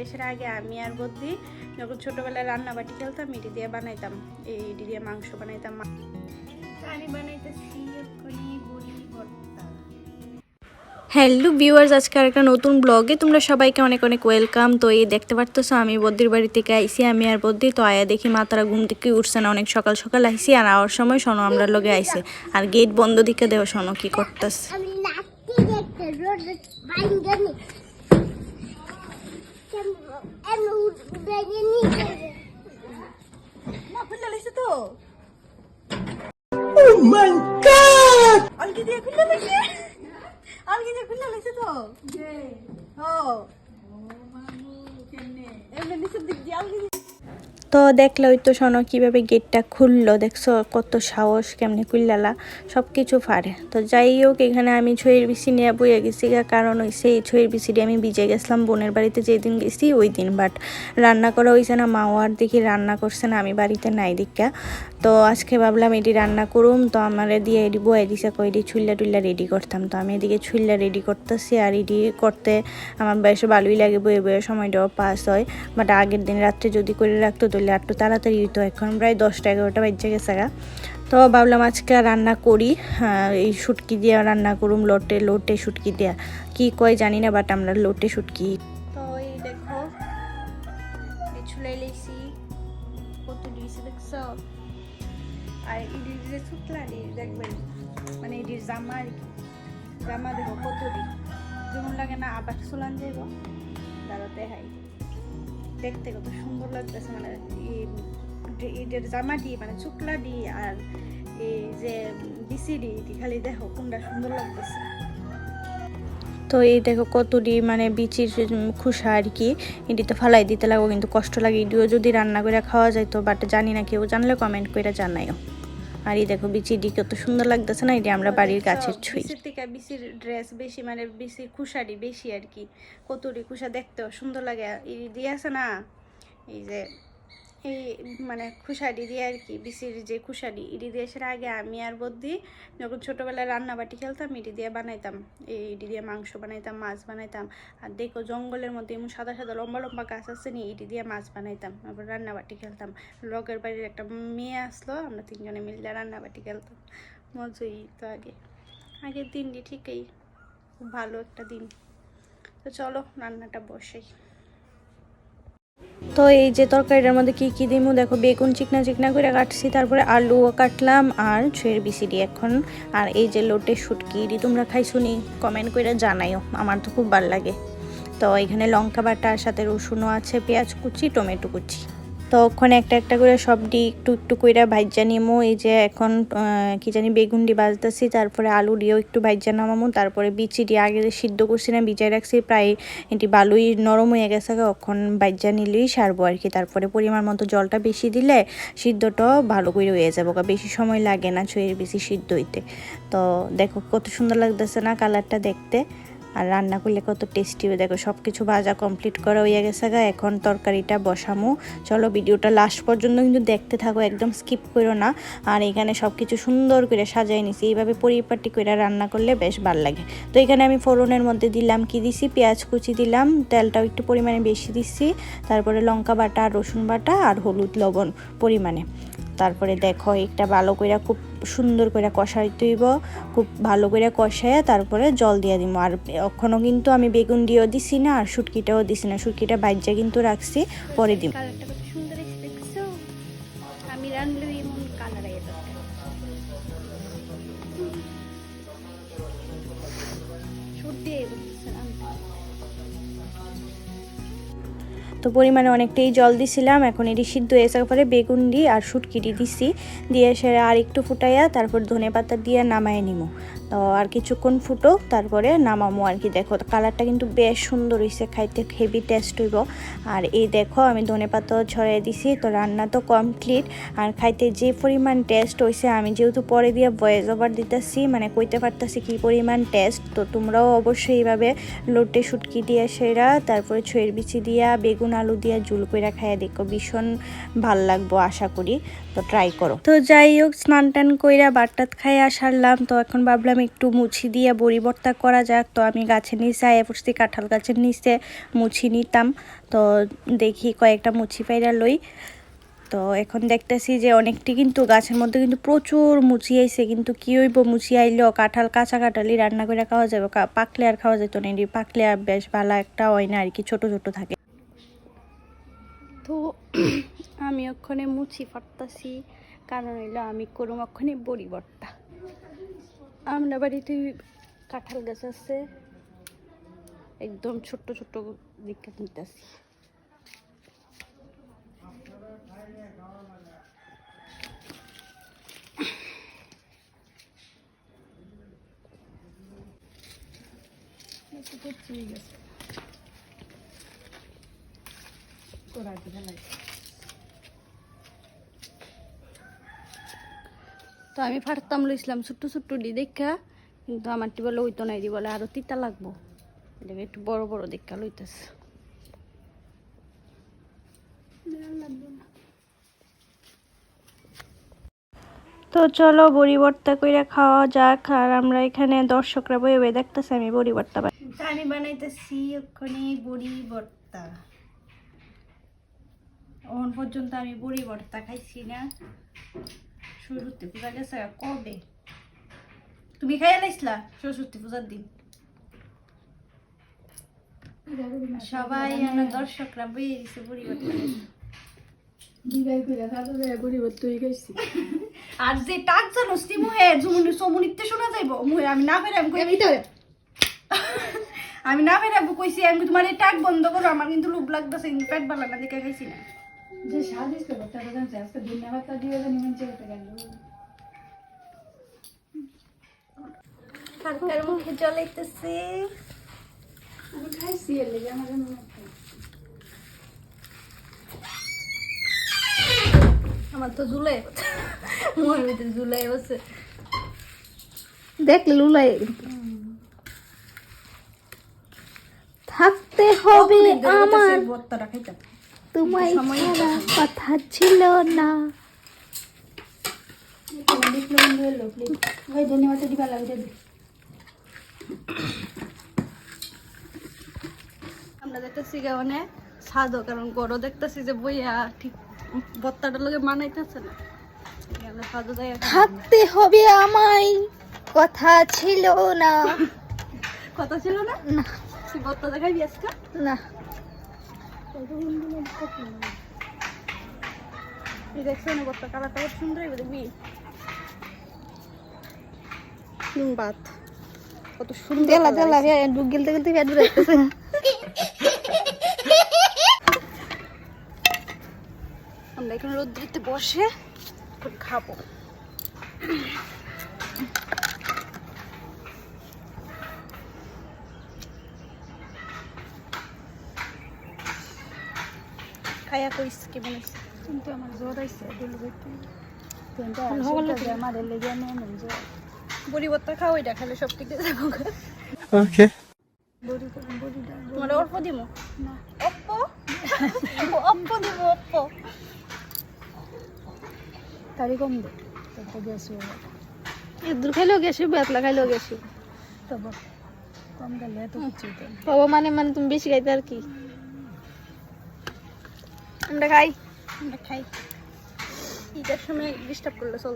আসার আগে আমি আর বদ্দি যখন ছোটবেলায় রান্না বাটি খেলতাম ইডি দিয়ে বানাইতাম, এই ইডি দিয়ে মাংস বানাইতাম। আমি বানাইতেছি বড়ি ভর্তা। হ্যালো ভিউয়ার্স, আজকে একটা নতুন ব্লগে তোমরা সবাইকে অনেক অনেক ওয়েলকাম। তো এই দেখতে পারতেছো আমি বদ্দির বাড়ি থেকে আইসি, আমি আর বদ্দি। তো আয়া দেখি মা তারা ঘুম থেকে উঠছে না, অনেক সকাল সকাল আইসি। আর আওয়ার সময় শোনো আমরা লগে আইসে, আর গেট বন্ধ দিকে দেও শোনো কি করতেছে। Oh my God! Algi dia খুলে লাগছে, algi dia খুলে লাগছে তো যে ও মামু কেনে এমনি নিচে দিক দিয়ে algi। তো দেখলেই তো শোনো কিভাবে গেটটা খুললো, দেখছো কত সাহস, কেমনে খুললালা, সব কিছু পারে। তো যাই হোক, এখানে আমি ছইয়ের বিচি নিয়ে বইয়ে গেছি, কারণ হয়েছে এই ছইয়ের বিচিটি আমি ভিজে গেছিলাম বোনের বাড়িতে যেদিন গেছি ওই দিন, বাট রান্না করা হয়েছে না, মাও আর দেখি রান্না করছে না, আমি বাড়িতে নাই দীক্ষা। তো আজকে ভাবলাম এটি রান্না করুম, তো আমার দিয়ে এটি বয়ে দিছে কইটি ছুল্লা টুল্লা রেডি করতাম। তো আমি এদিকে ছুল্লা রেডি করতেছি, আর এটি করতে আমার বেশ ভালোই লাগে, বয়ে বয়ে সময়টাও পাস হয়। বাট আগের দিন রাত্রে যদি করে রাখতো তাহলে একটু তাড়াতাড়ি হইতো। এখন প্রায় 10টা-11টা বাজে গেছে গা। তো ভাবলাম আজকে রান্না করি, এই শুটকি দিয়ে রান্না করুম, লোটে লোটে শুটকি দেয়া কি কয় জানি না, বাট আমরা লোটে শুটকি। তো এই দেখো এই ছুলাই লেছি কত দিয়েছে দেখছো, আর ইডির যে শুকলা দেখবেন, মানে ইডির জামা আর কি, জামা দেখো কত দিই যেমন লাগে না, আবার চুলান যাইব দাঁড়াতে হাই দেখতে কত সুন্দর লাগতেছে, মানে ঈদের জামা দিয়ে মানে শুকলা দিয়ে আর এই যে বিসিডি খালি দেখো কোনটা সুন্দর লাগতেছে। তো এই দেখো কতটি মানে বিচির খুশা আর কি, এটি তো ফালাই দিতে লাগবো, কিন্তু কষ্ট লাগে। এটিও যদি রান্না করে খাওয়া যায় তো, বাট জানি না, কেউ জানলে কমেন্ট করে জানাইও। আর এই দেখো বিচিটি কত সুন্দর লাগতেছে না, এটি আমরা বাড়ির গাছের ছুঁই। বিচির থেকে বিচির ড্রেস বেশি, মানে বিচির খুশাটি বেশি আর কি, কতটি খুশা দেখতেও সুন্দর লাগে। এই দিয়ে আছে না, এই যে এই মানে খুশাটি দিয়ে আর কি, বিচির যে খুশাটি ইডি দিয়ে আসার আগে আমি আর বদ্দি যখন ছোটোবেলায় রান্না বাটি খেলতাম ইডি দিয়ে বানাইতাম, এই ইডি দিয়ে মাংস বানাইতাম, মাছ বানাইতাম। আর দেখো জঙ্গলের মধ্যে এমন সাদা সাদা লম্বা লম্বা গাছ আছে নি, ইডি দিয়ে মাছ বানাইতাম, আবার রান্না বাটি খেলতাম। লগের বাড়ির একটা মেয়ে আসলো, আমরা তিনজনে মিলে রান্না বাটি খেলতাম, মজাই তো। আগের দিনটি ঠিকই খুব ভালো একটা দিন। তো চলো রান্নাটা বসাই। তো এই যে তরকারিটার মধ্যে কি কি দিমু দেখো, বেগুন চিকনা চিকনা করে কাটছি, তারপরে আলুও কাটলাম, আর ছুঁয়ের বিচিডি এখন, আর এই যে লোটে শুটকি। তোমরা খাইছুনি কমেন্ট করে জানাইও, আমার তো খুব ভালো লাগে। তো এখানে লঙ্কা বাটার সাথে রসুনও আছে, পেঁয়াজ কুচি, টমেটো কুচি। তো ওখানে একটা একটা করে সবটি একটু একটু করে ভাজ্যা নিমো। এই যে এখন কি জানি বেগুনটি বাজতেছি, তারপরে আলু দিয়েও একটু ভাজ্যা নামামো, তারপরে বিচি দিয়ে আগে সিদ্ধ করছি না ভিজাই রাখছি, প্রায় এটি ভালোই নরম হয়ে গেছে, এখন ভাজ্যা নিলেই সারবো আর কি। তারপরে পরিমাণ মতো জলটা বেশি দিলে সিদ্ধটাও ভালো করে হয়ে যাবো, বেশি সময় লাগে না ছুঁয়ের বেশি সিদ্ধ হইতে। তো দেখো কত সুন্দর লাগতেছে না কালারটা দেখতে, আর রান্না করলে কত টেস্টি হয়। দেখো সব কিছু ভাজা কমপ্লিট করা হয়ে গেছে গা, এখন তরকারিটা বসামো। চলো ভিডিওটা লাস্ট পর্যন্ত কিন্তু দেখতে থাকো, একদম স্কিপ করো না। আর এখানে সব কিছু সুন্দর করে সাজাই নিছি, এইভাবে পরিপাটি করে রান্না করলে বেশ ভালো লাগে। তো এখানে আমি ফোড়নের মধ্যে দিলাম কি দিছি, পেঁয়াজ কুচি দিলাম, তেলটাও একটু পরিমাণে বেশি দিচ্ছি, তারপরে লঙ্কা বাটা, রসুন বাটা আর হলুদ লবণ পরিমাণে। তারপরে দেখো একটা ভালো করে খুব সুন্দর করে কষাইতে হইব, খুব ভালো করে কষায় তারপরে জল দিয়ে দিব। আর এখনও কিন্তু আমি বেগুন দিয়েও দিছি না, আর শুটকিটাও দিছি না, শুটকিটা ভাজ্যা কিন্তু রাখছি, পরে দিব। কালারটা কত সুন্দর দেখছো, আমি রান্নলে এমন কালার আইয়া দরকার। শুট দিয়ে তো পরিমাণে অনেকটাই জল দিছিলাম, এখন এটি সিদ্ধ হয়ে যাওয়ার পরে বেগুন দিয়ে আর শুটকিটি দিছি, দিয়ে সেরে আর একটু ফুটাইয়া তারপর ধনেপাতা দিয়ে নামায় নিমো। তো আর কিছুক্ষণ ফুটো তারপরে নামামো আর কি। দেখো কালারটা কিন্তু বেশ সুন্দর হয়েছে, খাইতে হেভি টেস্ট হইব। আর এই দেখো আমি ধনেপাতাও ছড়াই দিছি, তো রান্না তো কমপ্লিট। আর খাইতে যে পরিমাণ টেস্ট হয়েছে, আমি যেহেতু পরে দিয়ে ভয়েস ওভার দিতেছি, মানে কইতে পারতেছি কি পরিমাণ টেস্ট। তো তোমরাও অবশ্যই এইভাবে লোটে শুটকি দিয়ে সেরা, তারপরে ছুঁয়ের বিচি দিয়া বেগুন আলু দিয়া ঝুল করে খাইয়া দেখো, ভীষণ ভাল লাগবো আশা করি। তো ট্রাই করো। তো যাই হোক, স্নান টান কইরা বাটটাত খাইয়া সারলাম। তো এখন ভাবলাম একটু মুছি দিয়ে বড়ি ভর্তা করা যাক। তো আমি গাছের নিচে আয়া পড়ছি, কাঁঠাল গাছের নিচে মুছি নিতাম। তো দেখি কয়েকটা মুছি পাইরা লই। তো এখন দেখতেছি যে অনেকটি কিন্তু গাছের মধ্যে কিন্তু প্রচুর মুচি আইছে, কিন্তু কি হইব মুচি আইলেও কাঁঠাল কাঁচা কাঁঠালই রান্না করে খাওয়া যাবে, পাকলে আর খাওয়া যেত না। পাকলে আর বেশ ভালো একটা হয় না আর কি, ছোট ছোট থাকে। তো আমি ওখানে মুচি ফাটতাছি, কারণ হইলো আমি করুম ওখানে বড়ি ভর্তা। আমরা বাড়িতে কাঁঠাল গাছ আছে, একদম ছোট্ট ছোট্ট দিকে নিতেছি। তো আমি ফাটতাম লইছিলাম ছোট্ট ছোট্ট দেখা, কিন্তু আমারটি বলে ওইতো নাই, বলে আরো তিতা লাগবো, এটাকে একটু বড় বড় দেখা লইতেছে। তো চলো বড়ি ভর্তা কইরা খাওয়া যাক। আর আমরা এখানে দর্শকরা বয়ে বয়ে দেখতেছি আমি বড়ি ভর্তা আমি বানাইতেছি ওখানে বড়ি ভর্তা। এখন পর্যন্ত আমি বড়ি ভর্তা খাইছি না, সরস্বতী পূজা গেছে কবে? তুমি খাইয়া লাইছিলা সরস্বতী পূজার দিন? সবাই আমার দর্শকরা বয়ে গেছে বড়ি ভর্তা। আর যে টাক জানো মুহে সমুনিতে শোনা যাইব মুহে আমি না পেরে আমি না পেরে কইছি আমি তোমার এই টাক বন্ধ করো, আমার কিন্তু লোভ লাগতেছে, কিন্তু পেট ভালো না দেখে খাইছি না। যে স্বাদিষ্ট করতে জানছে আজকে ধন্যবাদ দিয়ে নিমন চেয়ে গেল কার মুখে জ্বলাইতেছে। আমি খাইছি এর লেগে আমার আমার তো জুলাই মুখের ভিতরে জুলাই বসে দেখলে লুলাই থাকতে হবে আমার, তোমায় ছাড়া কথা ছিল না। আমরা দেখতেছি মানে সাদো, কারণ গরো দেখতেছি যে বইয়া ঠিক ভর্তাটার লগে মানাইতেছে না। থাকতে হবে আমায় কথা ছিল না, কথা ছিল না না। তুই ভর্তা দেখাবি আজকে? না দেখছো না ভর্তা কালারটা কত সুন্দর হইবে, দেখবি ভাত কত সুন্দর তেলা তেলা ডুব গেলতে গেলতে পেট বেরোতেছে। আমরা এখন রোদ্রিতে বসে খাবো। খায়া কইস কেমন হইছে? কিন্তু আমার জ্বর আইছে বড়ি ভর্তা খাও, এটা খালে সব ঠিক যাবো। ওকে তোমার অল্প দিব না, অল্প অল্প দিব, অল্প তারি কম দে, দূর খাইলেও গেছি, বেতলা খাইলেও গেছি, তবে কম গেলে এত কিছু বাবা মানে মানে তুমি বেশি খাইতে আর কি। আমরা খাই ঈদের সময় ডিস্টার্ব করলে চল।